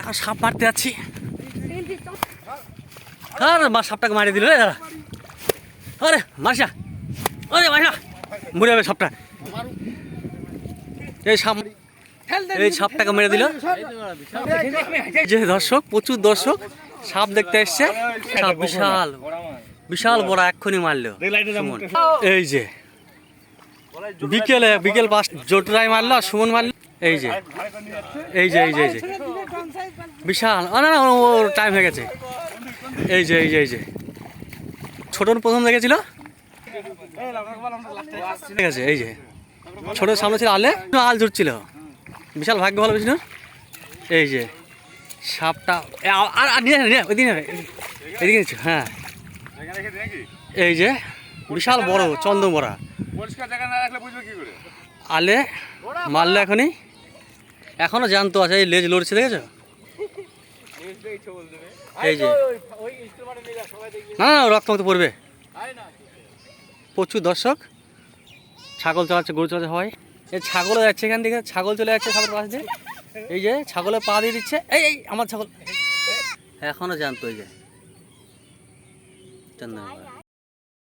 এখন সাপ মারতে যাচ্ছি। আরে মা সাপটাকে মারিয়ে দিল রে দাদা। আরে মারসা, আরে মারসা, মরে যাবে সাপটা। এই সাপটাকে মেরে দিল। যে দর্শক, প্রচুর দর্শক সাপ দেখতে এসছে। সাপ বিশাল বিশাল বড়, এক্ষুনি মারলো সুমন। এই যে বিকেল 5 জটুরাই মারলো আর সুমন মারলো। এই যে এই যে এই যে এই যে বিশাল, না না ওর টাইম হয়ে গেছে। এই যে এই যে এই যে ছোটন প্রথম দেখেছিল, ঠিক আছে। এই যে ছোট সামনে ছিল আলে, আল জুটছিল, বিশাল ভাগ্য ভালো বিষ্ণুর। এই যে সাপটা আর নিয়ে ওইদিকে এদিকে নিচ্ছে। হ্যাঁ এই যে বিশাল বড় চন্দ্রমরা আলে মারলে, এখনো জানতো আছে। এই লেজ লড়ছে, দেখেছো? এই যে না না রক্ত মতো পড়বে। প্রচুর দর্শক, ছাগল চালাচ্ছে, গরু চালাচ্ছে হয়। এই ছাগলও যাচ্ছে এখান থেকে, ছাগল চলে যাচ্ছে সাপের পাশ দিয়ে। এই যে ছাগলে পা দিয়ে দিচ্ছে। এই এই আমার ছাগল এখনো জানতো। এই যে চন্দ্রমরা।